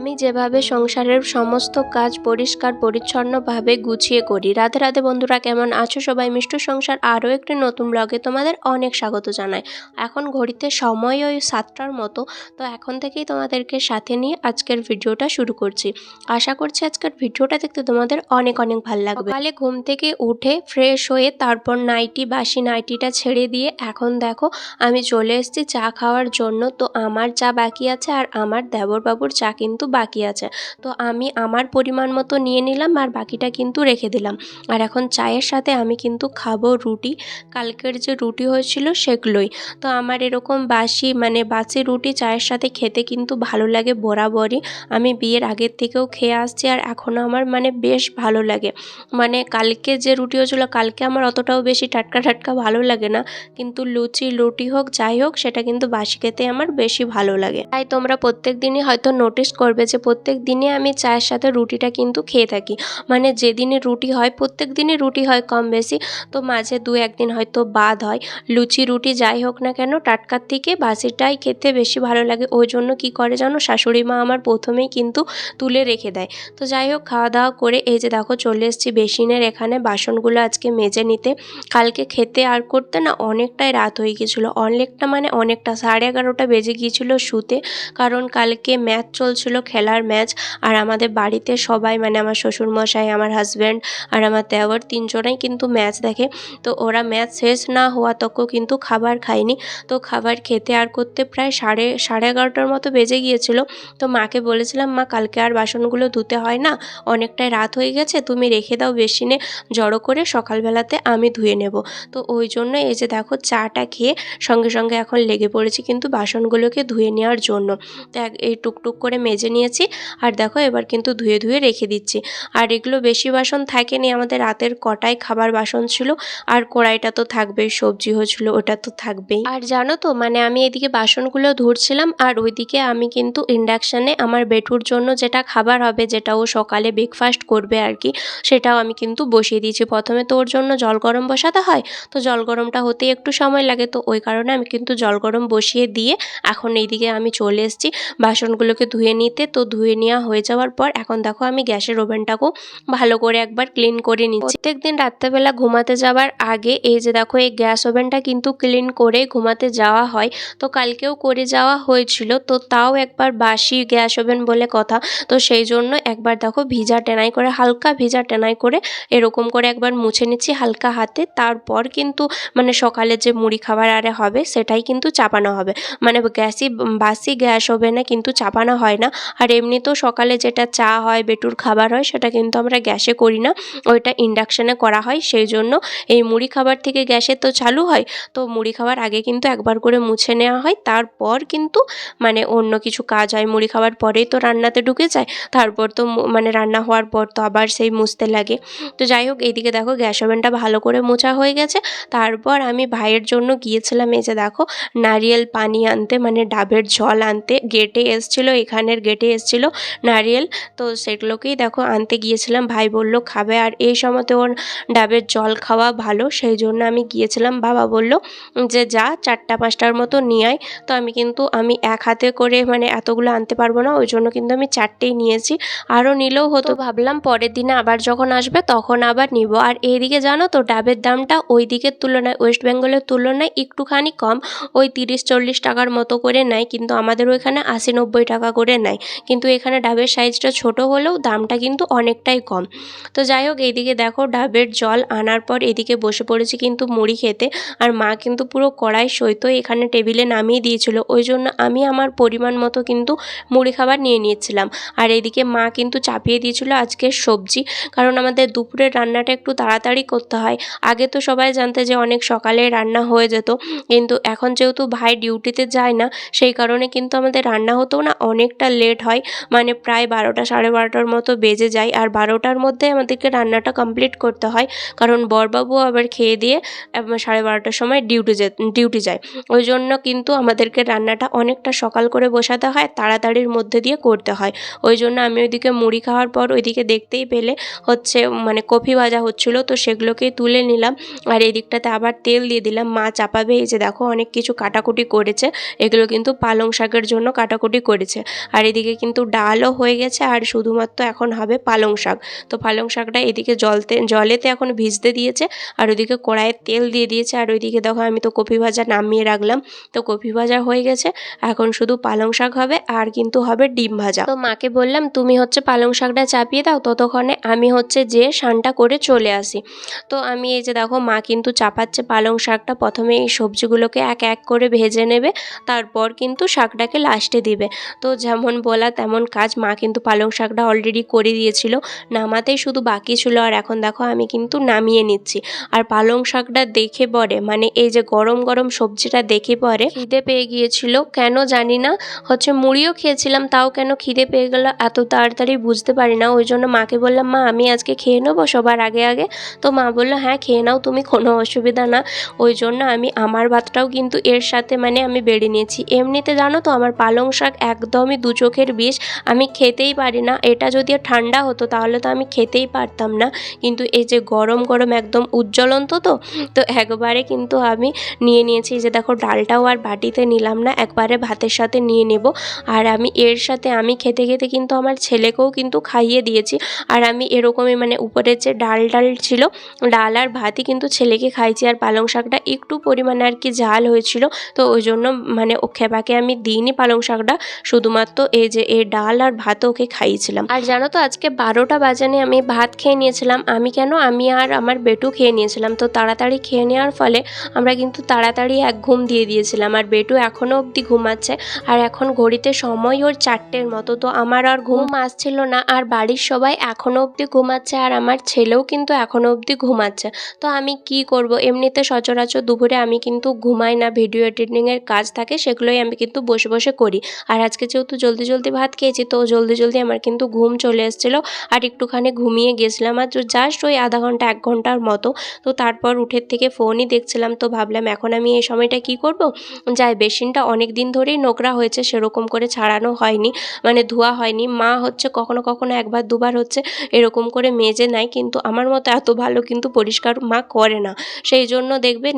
আমি যেভাবে সংসারের সমস্ত কাজ পরিষ্কার পরিচ্ছন্নভাবে গুছিয়ে করি। রাধে রাধে বন্ধুরা, কেমন আছো সবাই? মিষ্টু সংসার আরও একটি নতুন ব্লগে তোমাদের অনেক স্বাগত জানাই। এখন ঘড়িতে সময় ওই 7টার মতো, তো এখন থেকেই তোমাদেরকে সাথে নিয়ে আজকের ভিডিওটা শুরু করছি। আশা করছি আজকের ভিডিওটা দেখতে তোমাদের অনেক অনেক ভালো লাগবে। সকালে ঘুম থেকে উঠে ফ্রেশ হয়ে তারপর বাসি নাইটিটা ছেড়ে দিয়ে এখন দেখো আমি চলে এসেছি চা খাওয়ার জন্য। তো আমার চা বাকি আছে আর আমার দেবরবাবুর চা কিন্তু বাকি আছে। তো আমি আমার পরিমাণ মতো নিয়ে নিলাম আর বাকিটা কিন্তু রেখে দিলাম। আর এখন চায়ের সাথে আমি কিন্তু খাবো রুটি। কালকের যে রুটি হয়েছিল সেগুলোই। তো আমার এরকম বাসি রুটি চায়ের সাথে খেতে কিন্তু ভালো লাগে বরাবরই। আমি বিয়ের আগের থেকেও খেয়ে আসছি আর এখনও আমার বেশ ভালো লাগে। কালকে যে রুটি হয়েছিল কালকে আমার অতটাও বেশি টাটকা টাটকা ভালো লাগে না, কিন্তু রুটি হোক যাই হোক সেটা কিন্তু বাসি খেতে আমার বেশি ভালো লাগে। তাই তোমরা প্রত্যেক দিনই হয়তো নোটিস করবে যে প্রত্যেক দিনে আমি চায়ের সাথে রুটিটা কিন্তু খেয়ে থাকি। যেদিনে রুটি হয় প্রত্যেক দিনই রুটি হয় কম বেশি, তো মাঝে দু একদিন হয়তো বাদ হয়। লুচি রুটি যাই হোক না কেন টাটকার থেকে বাসিটাই খেতে বেশি ভালো লাগে। ওই জন্য কী করে জানো, শাশুড়ি মা আমার প্রথমেই কিন্তু তুলে রেখে দেয়। তো যাই হোক, খাওয়া দাওয়া করে এই যে দেখো চলে এসেছি বেসিনের এখানে বাসনগুলো আজকে মেজে নিতে। কালকে খেতে আর করতে না অনেকটাই রাত হয়ে গিয়েছিলো, অনেকটা 11:30 বেজে গিয়েছিলো শুতে। কারণ কালকে ম্যাচ চলছিল, খেলার ম্যাচ। আর আমাদের বাড়িতে সবাই আমার শ্বশুরমশাই, আমার হাজব্যান্ড আর আমার দেওর তিনজনেই কিন্তু ম্যাচ দেখে। তো ওরা ম্যাচ শেষ না হওয়া তক কিন্তু খাবার খায়নি। তো খাবার খেতে আর করতে প্রায় সাড়ে 11:30 মতো বেজে গিয়েছিল। তো মাকে বলেছিলাম, মা কালকে আর বাসনগুলো ধুতে হয় না, অনেকটাই রাত হয়ে গেছে, তুমি রেখে দাও বেসিনে জড়ো করে, সকালবেলাতে আমি ধুয়ে নেব। তো ওই জন্য এই যে দেখো চাটা খেয়ে সঙ্গে সঙ্গে এখন লেগে পড়েছি কিন্তু বাসনগুলোকে ধুয়ে নেওয়ার জন্য। তো এই টুকটুক করে মেজে নিয়েছি আর দেখো এবার কিন্তু ধুয়ে ধুয়ে রেখে দিচ্ছি। আর এগুলো বেশি বাসন থাকেনি, আমাদের রাতের কটাই খাবার বাসন ছিল। আর কড়াইটা তো থাকবেই, সবজি হয়েছিল ওটা তো থাকবেই। আর জানো তো আমি এদিকে বাসনগুলো ধুচ্ছিলাম আর ওইদিকে আমি কিন্তু ইন্ডাকশানে আমার বেটুর জন্য যেটা খাবার হবে, যেটা ও সকালে ব্রেকফাস্ট করবে আর কি, সেটাও আমি কিন্তু বসিয়ে দিয়েছি। প্রথমে তো ওর জন্য জল গরম বসাতে হয়, তো জল গরমটা হতে একটু সময় লাগে, তো ওই কারণে আমি কিন্তু জল গরম বসিয়ে দিয়ে এখন এইদিকে আমি চলে এসেছি বাসনগুলোকে ধুয়ে নিতে। তো ধুয়ে নেওয়া হয়ে যাওয়ার পর এখন দেখো আমি গ্যাসের ওভেনটাকেও ভালো করে একবার ক্লিন করে নিচ্ছি। প্রত্যেকদিন রাত্রেবেলা ঘুমাতে যাওয়ার আগে এই যে দেখো এই গ্যাস ওভেনটা কিন্তু ক্লিন করে ঘুমাতে যাওয়া হয়। তো কালকেও করে যাওয়া হয়েছিল, তো তাও একবার বাসি গ্যাস ওভেন বলে কথা, তো সেই জন্য একবার দেখো হালকা ভিজা টেনাই করে এরকম করে একবার মুছে নিচ্ছি হালকা হাতে। তারপর কিন্তু সকালে যে মুড়ি খাবার আরে হবে সেটাই কিন্তু চাপানো হবে। বাসি গ্যাস ওভেনে কিন্তু চাপানো হয় না। আর এমনিতেও সকালে যেটা চা হয়, বেটুর খাবার হয়, সেটা কিন্তু আমরা গ্যাসে করি না, ওইটা ইন্ডাকশানে করা হয়। সেই জন্য এই মুড়ি খাবার থেকে গ্যাসে তো চালু হয়, তো মুড়ি খাবার আগে কিন্তু একবার করে মুছে নেওয়া হয়, তারপর কিন্তু অন্য কিছু কাজ হয়। মুড়ি খাবার পরেই তো রান্নাতে ঢুকে যায়, তারপর তো রান্না হওয়ার পর তো আবার সেই মুছতে লাগে। তো যাই হোক, এইদিকে দেখো গ্যাস ওভেনটা ভালো করে মোছা হয়ে গেছে। তারপর আমি ভাইয়ের জন্য গিয়েছিলাম এই যে দেখো নারিয়েল পানি আনতে, ডাবের জল আনতে। এখানের গেটে এসছিল নারিয়েল, তো সেগুলোকেই দেখো আনতে গিয়েছিলাম। ভাই বলল খাবে, আর এই সময়তে ওর ডাবের জল খাওয়া ভালো, সেই জন্য আমি গিয়েছিলাম। বাবা বলল যে যা 4টা-5টার মতো নিয়ে আয়। তো আমি এক হাতে করে এতগুলো আনতে পারবো না, ওই জন্য কিন্তু আমি 4টেই নিয়েছি। আরও নিলেও হতো, ভাবলাম পরের দিনে আবার যখন আসবে তখন আবার নিব। আর এইদিকে জানো তো ডাবের দামটা ওই দিকের তুলনায়, ওয়েস্ট বেঙ্গলের তুলনায় একটুখানি কম, ওই 30-40 টাকার মতো করে নেয়, কিন্তু আমাদের ওইখানে 80-90 টাকা করে নেয়। কিন্তু এখানে ডাবের সাইজটা ছোট হলেও দামটা কিন্তু অনেকটাই কম। তো যাই হোক, এইদিকে দেখো ডাবের জল আনার পর এদিকে বসে পড়েছি কিন্তু মুড়ি খেতে। আর মা কিন্তু পুরো কড়াই সইতো এখানে টেবিলে নামিয়ে দিয়েছিল, ওই জন্য আমি আমার পরিমাণ মতো কিন্তু মুড়ি খাবার নিয়ে নিয়েছিলাম। আর এইদিকে মা কিন্তু চাপিয়ে দিয়েছিল আজকের সবজি, কারণ আমাদের দুপুরের রান্নাটা একটু তাড়াতাড়ি করতে হয়। আগে তো সবাই জানতে যে অনেক সকালে রান্না হয়ে যেত, কিন্তু এখন যেহেতু ভাই ডিউটিতে যায় না, সেই কারণে কিন্তু আমাদের রান্না হতেও না অনেকটা লেট হয়, প্রায় 12টা 12:30টার মতো বেজে যায়। আর 12টার মধ্যে আমাদেরকে রান্নাটা কমপ্লিট করতে হয়, কারণ বরবাবু আবার খেয়ে দিয়ে 12:30টার সময় ডিউটি যায়। ওই জন্য কিন্তু আমাদেরকে রান্নাটা অনেকটা সকাল করে বসাতে হয়, তাড়াতাড়ির মধ্যে দিয়ে করতে হয়। ওই জন্য আমি ওইদিকে মুড়ি খাওয়ার পর ওইদিকে দেখতেই পেলে হচ্ছে কফি ভাজা হচ্ছিলো, তো সেগুলোকেই তুলে নিলাম। আর এই দিকটাতে আবার তেল দিয়ে দিলাম, মা চাপাবে। এই যে দেখো অনেক কিছু কাটাকুটি করেছে, এগুলো কিন্তু পালং শাকের জন্য কাটাকুটি করেছে। আর এদিকে কিন্তু ডালও হয়ে গেছে আর শুধুমাত্র এখন হবে পালং শাক। তো পালং শাকটা এদিকে জলেতে এখন ভিজতে দিয়েছে আর ওইদিকে কড়াইয়ে তেল দিয়ে দিয়েছে। আর ওইদিকে দেখো আমি তো কপি ভাজা নামিয়ে রাখলাম। তো কপি ভাজা হয়ে গেছে, এখন শুধু পালং শাক হবে আর কিন্তু হবে ডিম ভাজা। তো মাকে বললাম তুমি হচ্ছে পালং শাকটা চাপিয়ে দাও, ততক্ষণে আমি হচ্ছে যে স্নানটা করে চলে আসি। তো আমি এই যে দেখো মা কিন্তু চাপাচ্ছে পালং শাকটা। প্রথমে এই সবজিগুলোকে এক এক করে ভেজে নেবে, তারপর কিন্তু শাকটাকে লাস্টে দিবে। তো যেমন বলা তেমন কাজ, মা কিন্তু পালং শাকটা অলরেডি করে দিয়েছিল, নামাতেই শুধু বাকি ছিল। আর এখন দেখো আমি কিন্তু নামিয়ে নিচ্ছি। আর পালং শাকটা দেখে পরে মানে এই যে গরম গরম সবজিটা দেখে পরে খিদে পেয়ে গিয়েছিল, কেন জানি না। হচ্ছে মুড়িও খেয়েছিলাম, তাও কেন খিদে পেয়ে গেল এত তাড়াতাড়ি বুঝতে পারি না। ওই জন্য মাকে বললাম মা আমি আজকে খেয়ে নেবো সবার আগে আগে। তো মা বললো হ্যাঁ খেয়ে নাও তুমি, কোনো অসুবিধা না। ওই জন্য আমি আমার ভাতটাও কিন্তু এর সাথে মানে আমি বেড়ে নিয়েছি। এমনিতে জানো তো আমার পালং শাক একদমই দু চোখের বিষ, আমি খেতেই পারি না। এটা যদি ঠান্ডা হতো তাহলে তো আমি খেতেই পারতাম না, কিন্তু এই যে গরম গরম একদম উজ্জ্বলন্ত তো একবারে কিন্তু আমি নিয়ে নিয়েছি। যে দেখো ডালটাও আর বাটিতে নিলাম না, একবারে ভাতের সাথে নিয়ে নেব। আর আমি এর সাথে আমি খেতে খেতে কিন্তু আমার ছেলেকেও কিন্তু খাইয়ে দিয়েছি। আর আমি এরকমই মানে উপরের যে ডাল ছিল, ডাল আর ভাতই কিন্তু ছেলেকে খাইছি। আর পালং শাকটা একটু পরিমাণে আর কি ঝাল হয়েছিল, তো ওই জন্য মানে ও খেপাকে আমি দিইনি পালং শাকটা, শুধুমাত্র এই যে এই ডাল আর ভাত ওকে খাইয়েছিলাম। আর জানো তো আজকে 12টা বাজানে আমি ভাত খেয়ে নিয়েছিলাম। আমি আর আমার বেটু খেয়ে নিয়েছিলাম। তো তাড়াতাড়ি খেয়ে নেওয়ার ফলে আমরা কিন্তু তাড়াতাড়ি এক ঘুম দিয়ে দিয়েছিলাম। আর বেটু এখনও অবধি ঘুমাচ্ছে। আর এখন ঘড়িতে সময় ওর 4টের মতো। তো আমার আর ঘুম আসছিল না, আর বাড়ির সবাই এখনও অবধি ঘুমাচ্ছে, আর আমার ছেলেও কিন্তু এখনও অবধি ঘুমাচ্ছে। তো আমি কি করব, এমনিতে সচরাচর দুপুরে আমি কিন্তু ঘুমাই না, ভিডিও এডিটিংয়ের কাজ থাকে সেগুলোই আমি কিন্তু বসে বসে করি। আর আজকে যেহেতু জলদি জলদি ভাত খেয়েছি, তো জলদি জলদি আমার কিন্তু ঘুম চলে এসেছিলো আর একটুখানি ঘুমিয়ে গেছিলাম। আর জাস্ট ওই আধা ঘন্টা 1 ঘন্টার মতো। তো তারপর উঠের থেকে ফোনই দেখছিলাম। তো ভাবলাম এখন আমি এই সময়টা কি করব, যাই বেসিনটা অনেক দিন ধরেই নোংরা হয়েছে, সেরকম করে ছাড়ানো হয়নি, মানে ধোয়া হয়নি। মা হচ্ছে কখনো কখনো একবার দুবার হচ্ছে এরকম করে মেজে নেয়, কিন্তু আমার মতো এত ভালো কিন্তু পরিষ্কার মা করে না। সেই জন্য দেখবে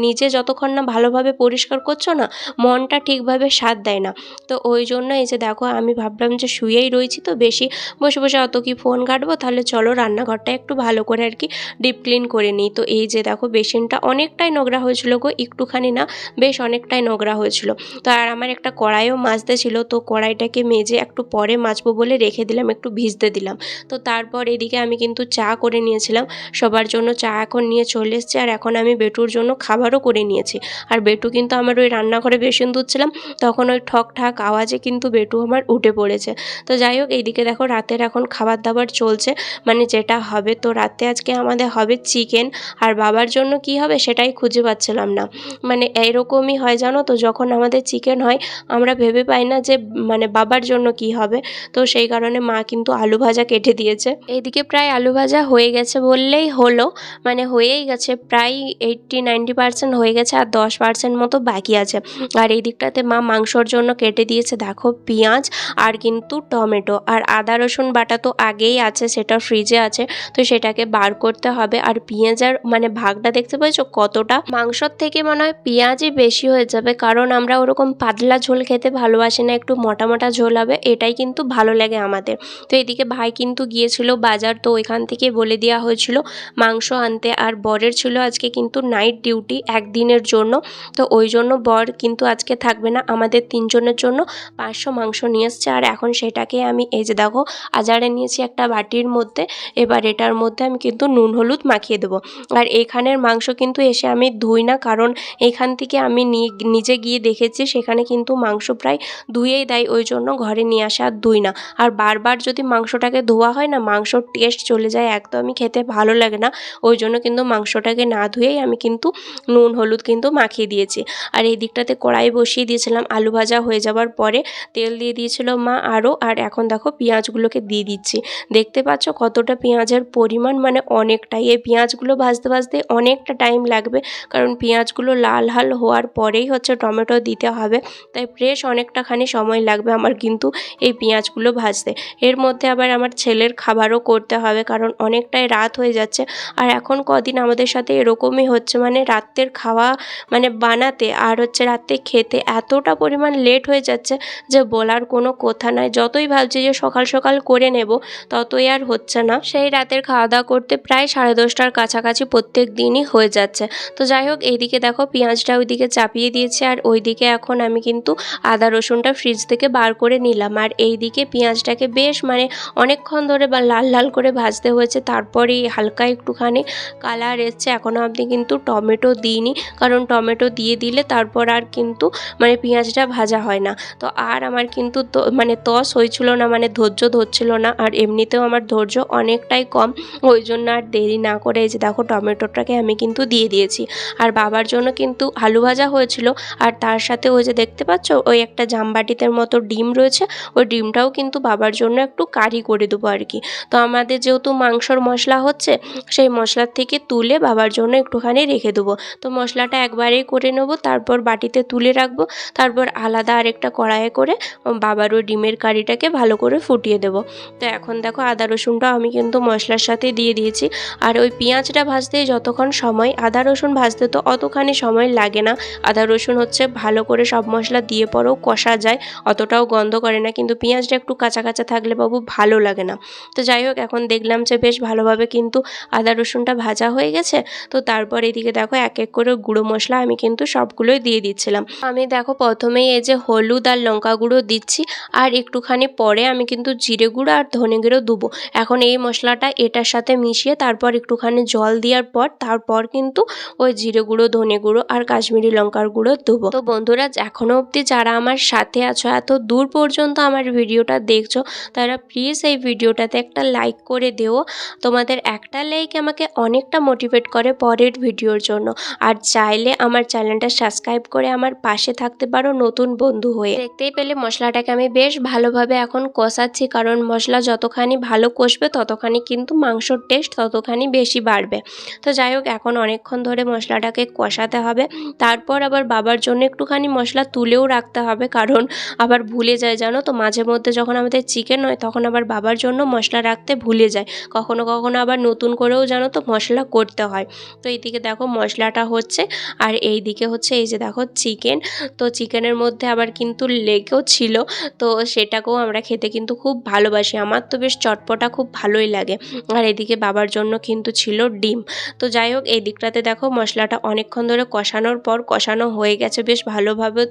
নিজে যতক্ষণ না ভালোভাবে পরিষ্কার করছো না, মনটা ঠিকভাবে সাথ দেয় না। তো ওই জন্য এই যে দেখো আমি ভাবলাম যে শুয়েই রয়েছি তো বেশি বসে বসে অত কি ফোন ঘাঁটবো, তাহলে চলো রান্নাঘরটা একটু ভালো করে আর কি ডিপ ক্লিন করে নিই। তো এই যে দেখো বেসিনটা অনেকটাই নোংরা হয়েছিল গো, একটুখানি না বেশ অনেকটাই নোংরা হয়েছিল। তো আর আমার একটা কড়াইও মাজতে ছিল, তো কড়াইটাকে মেজে একটু পরে মাজবো বলে রেখে দিলাম, একটু ভিজতে দিলাম। তো তারপর এদিকে আমি কিন্তু চা করে নিয়েছিলাম সবার জন্য, চা এখন নিয়ে চলে এসেছি। আর এখন আমি বেটুর জন্য খাবারও করে নিয়েছি। আর বেটু কিন্তু আমার ওই রান্নাঘরে বেসিন ধুচ্ছিলাম, তখন ওই ঠক ঠাক আওয়াজে কিন্তু বেটু আমার উঠে পড়েছে। তো যাই হোক এইদিকে দেখো রাতের এখন খাবার দাবার চলছে, মানে যেটা হবে। তো রাতে আজকে আমাদের হবে চিকেন, আর বাবার জন্য কি হবে সেটাই খুঁজে পাচ্ছিলাম না। মানে এইরকমই হয় জানো তো, যখন আমাদের চিকেন হয় আমরা ভেবে পাই না যে মানে বাবার জন্য কি হবে। তো সেই কারণে মা কিন্তু আলু ভাজা কেটে দিয়েছে। এইদিকে প্রায় আলু ভাজা হয়ে গেছে বললেই হলো, মানে হয়েই গেছে প্রায় 80-90% হয়ে গেছে, আর 10% মতো বাকি আছে। আর এই দিকটাতে মা মাংসর জন্য কেটে দিয়েছে দেখো পেঁয়াজ আর কিন্তু টমেটো, আর আদা রসুন বাটা তো আগেই আছে, সেটা ফ্রিজে আছে, তো সেটাকে বার করতে হবে। আর পেঁয়াজের মানে ভাগটা দেখতে পেয়েছো কতটা, মাংসর থেকে মনে হয় পেঁয়াজই বেশি হয়ে যাবে, কারণ আমরা ওরকম পাতলা ঝোল খেতে ভালোবাসি না, একটু মোটা মোটা ঝোল হবে, এটাই কিন্তু ভালো লাগে আমাদের। তো এদিকে ভাই কিন্তু গিয়েছিল বাজার, তো ওইখান থেকে বলে দেওয়া হয়েছিল মাংস আনতে। আর বরের ছিল আজকে কিন্তু নাইট ডিউটি একদিনের জন্য, তো ওই জন্য বর কিন্তু আজকে থাকবে না, আমাদের 3 জনের জন্য 500 মাংস নিয়ে এসছে। আর এখন সেটাকে আমি এই যে দেখো আজারে নিয়েছি একটা বাটির মধ্যে, এবার এটার মধ্যে আমি কিন্তু নুন হলুদ মাখিয়ে দেবো। আর এইখানের মাংস কিন্তু এসে আমি ধুই না, কারণ এইখান থেকে আমি নিজে গিয়ে দেখেছি সেখানে কিন্তু মাংস প্রায় ধুয়েই দেয়, ওই জন্য ঘরে নিয়ে আসা আর ধুই না। আর বারবার যদি মাংসটাকে ধোয়া হয় না, মাংসর টেস্ট চলে যায়, একদমই খেতে ভালো লাগে না। ওই জন্য কিন্তু মাংসটাকে না ধুয়েই আমি কিন্তু নুন হলুদ কিন্তু মাখিয়ে দিয়েছি। আর এই দিকটাতে কড়াই বসিয়ে দিয়েছিলাম, আলু ভাজা হয়ে যাওয়ার পরে তেল দিয়ে দিয়েছিল মা আরও। আর এখন দেখো পেঁয়াজগুলোকে দিয়ে দিচ্ছি, দেখতে পাচ্ছ কতটা পেঁয়াজের পরিমাণ, মানে অনেকটাই। এই পেঁয়াজগুলো ভাজতে ভাজতে অনেকটা টাইম লাগবে, কারণ পেঁয়াজগুলো লাল লাল হওয়ার পরেই হচ্ছে টমেটো দিতে হবে, তাই ফ্রেশ অনেকটাখানি সময় লাগবে আমার কিন্তু এই পেঁয়াজগুলো ভাজতে। এর মধ্যে আবার আমার ছেলের খাবারও করতে হবে, কারণ অনেকটাই রাত হয়ে যাচ্ছে। আর এখন কদিন আমাদের সাথে এরকমই হচ্ছে, মানে রাতের খাওয়া মানে বানাতে আর হচ্ছে রাতে খেতে এতটা পরিমাণ লেট হয়ে যাচ্ছে যে বলার কোনো কথা নাই। যতই ভাবছি যে সকাল সকাল করে নেব, ততই আর হচ্ছে না। সেই রাতের খাওয়া দাওয়া করতে প্রায় 10:30টার কাছাকাছি প্রত্যেক দিনই হয়ে যাচ্ছে। তো যাই হোক, এইদিকে দেখো পেঁয়াজটা ওইদিকে চাপিয়ে দিয়েছি, আর ওইদিকে এখন আমি কিন্তু আদা রসুনটা ফ্রিজ থেকে বার করে নিলাম। আর এইদিকে পেঁয়াজটাকে বেশ মানে অনেকক্ষণ ধরে বা লাল লাল করে ভাজতে হয়েছে, তারপরেই হালকা একটুখানি কালার এসছে। এখনও অবধি কিন্তু টমেটো দিইনি, কারণ টমেটো দিয়ে দিলে তারপর আর কিন্তু মানে পেঁয়াজটা ভাজা হয় না। তো আর আমার কিন্তু মানে তস হয়েছিল না, মানে ধৈর্য ধরছিল না, আর এমনিতেও আমার ধৈর্য অনেকটাই কম। ওই জন্য আর দেরি না করে এই যে দেখো টমেটোটাকে আমি কিন্তু দিয়ে দিয়েছি। আর বাবার জন্য কিন্তু আলু ভাজা হয়েছিল, আর তার সাথে ওই যে দেখতে পাচ্ছ ওই একটা জামবাটিতের মতো ডিম রয়েছে, ওই ডিমটাও কিন্তু বাবার জন্য একটু কারি করে দেবো আর কি। তো আমাদের যেহেতু মাংসর মশলা হচ্ছে, সেই মশলার থেকে তুলে বাবার জন্য একটুখানি রেখে দেবো। তো মশলাটা একবারেই করে নেবো, তারপর বাটিতে তুলে রাখবো, তারপর আলাদা আরেকটা কড়াইয়ে করে বাবার ওই ডিমের কারিটাকে ভালো করে ফুটিয়ে দেবো। তো এখন দেখো আদা রসুনটাও আমি কিন্তু মশলার সাথে দিয়ে দিয়েছি। আর ওই পেঁয়াজটা ভাজতে যতক্ষণ সময়, আদা রসুন ভাজতে তো অতখানি সময় লাগে না। আদা রসুন হচ্ছে ভালো করে সব মশলা দিয়ে পরেও কষা যায়, অতটাও গন্ধ করে না, কিন্তু পেঁয়াজটা একটু কাঁচা কাঁচা থাকলে বাবু ভালো লাগে না। তো যাই হোক, এখন দেখলাম যে বেশ ভালোভাবে কিন্তু আদা রসুনটা ভাজা হয়ে গেছে। তো তারপর এদিকে দেখো এক এক করে গুঁড়ো মশলা আমি কিন্তু সবগুলোই দিয়ে দিচ্ছিলাম। আমি দেখো প্রথমেই এই যে হলুদ আর লঙ্কা গুঁড়ো দিচ্ছি, আর একটুখানি পরে আমি কিন্তু জিরে গুঁড়ো আর ধনে গুঁড়ো দেবো। এখন এই মশলাটা এটার সাথে মিশিয়ে তারপর একটুখানি জল দেওয়ার পর তারপর কিন্তু ওই জিরে গুঁড়ো, ধনে গুঁড়ো আর কাশ্মীরি লঙ্কার গুঁড়ো দেবো। তো বন্ধুরা, এখনও অবধি যারা আমার সাথে আছো, এত দূর পর্যন্ত আমার ভিডিওটা দেখছো, তারা প্লিজ এই ভিডিওটাতে একটা লাইক করে দিও। তোমাদের একটা লাইক আমাকে অনেকটা মোটিভেট করে পরের ভিডিওর জন্য। আর চাইলে আমার চ্যানেলটা সাবস্ক্রাইব করে আমার পাশে থাকতে পারো নতুন বন্ধু হয়ে। দেখতেই পেলে মশলাটাকে আমি বেশ ভালোভাবে এখন কষাচ্ছি, কারণ মশলা যতখানি ভালো কষবে ততখানি কিন্তু মাংসর টেস্ট ততখানি বেশি বাড়বে। তো যাই হোক, এখন অনেকক্ষণ ধরে মশলাটাকে কষাতে হবে। তারপর আবার বাবার জন্য একটুখানি মশলা তুলেও রাখতে হবে, কারণ আবার ভুলে যায় জানো তো, মাঝে মধ্যে যখন আমাদের চিকেন হয় তখন আবার বাবার জন্য মশলা রাখতে ভুলে যায়। কখনো কখনো আবার নতুন করেও জানো তো মশলা করতে হয়। তো এইদিকে দেখো মশলাটা হচ্ছে, আর এই দিকে হচ্ছে এই যে দেখো চিকেন। তো চিকেনের মধ্যে আবার কিন্তু লেগও ছিল, তো সেটাকেও আমরা খেতে কিন্তু খুব ভালোবাসি। আমার তো বেশ চটপটা খুব ভালোই লাগে। আর এদিকে বাবার জন্য কিন্তু ছিল ডিম। তো যাই হোক, এই দিকটাতে দেখো মশলাটা অনেকক্ষণ ধরে কষানোর পর কষানো হয়ে গেছে বেশ ভালোভাবে।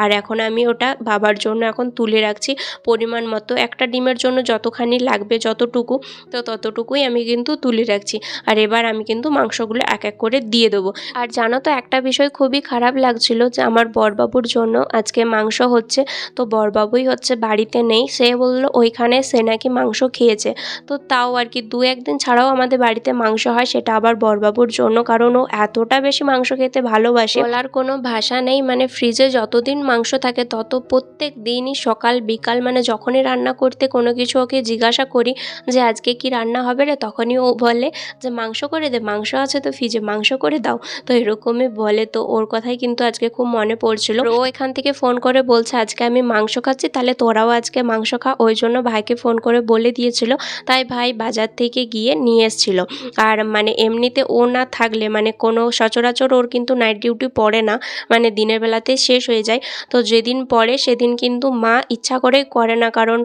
আর এখন আমি ওটা বাবার জন্য এখন তুলে রাখছি পরিমাণ মতো। একটা ডিমের জন্য যতখানি লাগবে যতটুকু, তো ততটুকুই আমি কিন্তু তুলে রাখছি। আর এবার আমি কিন্তু মাংসগুলো এক এক করে দিয়ে দেবো। আর জানো তো, একটা বিষয় খুবই খারাপ লাগছিল যে আমার বড়বাবুর জন্য আজকে মাংস হচ্ছে, তো বড়বাবুই হচ্ছে বাড়িতে নেই। সে বলল ওইখানে সে নাকি মাংস খেয়েছে। তো তাও আর কি 2-1 দিন ছাড়াও আমাদের বাড়িতে মাংস হয়, সেটা আবার বড়বাবুর জন্য, কারণ ও এতটা বেশি মাংস খেতে ভালোবাসে, বলার কোনো ভাষা নেই। মানে ফ্রিজে যতদিন মাংস থাকে তত প্রত্যেক দিনই সকাল বিকাল মানে যখনই রান্না করতে কোনো কিছু ওকে জিজ্ঞাসা করি যে আজকে কি রান্না হবে রে, তখনই ও বলে যে মাংস করে দে, মাংস আছে তো ফ্রিজে, মাংস করে দাও। তো এরকমই বলে। তো ওর কথাই কিন্তু আজকে খুব মনে পড়ছিল। ও এখান থেকে ফোন করে বলছে আজকে আমি মাংস খাচ্ছি, তাহলে তোরাও আজকে মাংস খা। ওই জন্য ভাইকে ফোন করে বলে দিয়েছিল, তাই ভাই বাজার থেকে গিয়ে নিয়ে এসেছিল। আর মানে এমনিতে ও না থাকলে মানে কোনো সচরাচর ওর কিন্তু নাইট ডিউটি পড়ে না, মানে দিনের বেলাতে শেষ হয়ে যায়। তো যেদিন পড়ে সেদিন কিন্তু মা ইচ্ছা করেই করে না, কারণ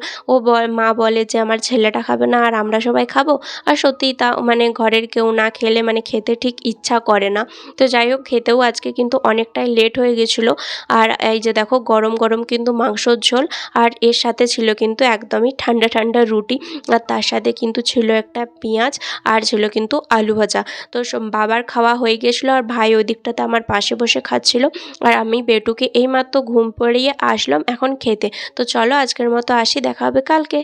মা বলে যে আমার ছেলেটা খাবে না আর আমরা সবাই খাবো। আর সত্যিই তা, মানে ঘরের কেউ না খেলে মানে খেতে ঠিক ইচ্ছা করে না। তো যাই হোক, খেতেও আজকে কিন্তু অনেকটাই লেট হয়ে গেছিলো। আর এই যে দেখো গরম গরম কিন্তু মাংসর ঝোল, আর এর সাথে ছিল কিন্তু একদমই ঠান্ডা ঠান্ডা রুটি, আর তার সাথে কিন্তু ছিল একটা পেঁয়াজ, আর ছিল কিন্তু আলু ভাজা। তো বাবার খাওয়া হয়ে গেছিলো, আর ভাই ওই দিকটাতে আমার পাশে বসে খাচ্ছিল, আর আমি বেটুকে এইমাত্র ঘুম পাড়িয়ে আসলাম এখন খেতে। তো চলো আজকের মতো আসি, দেখা হবে কালকে।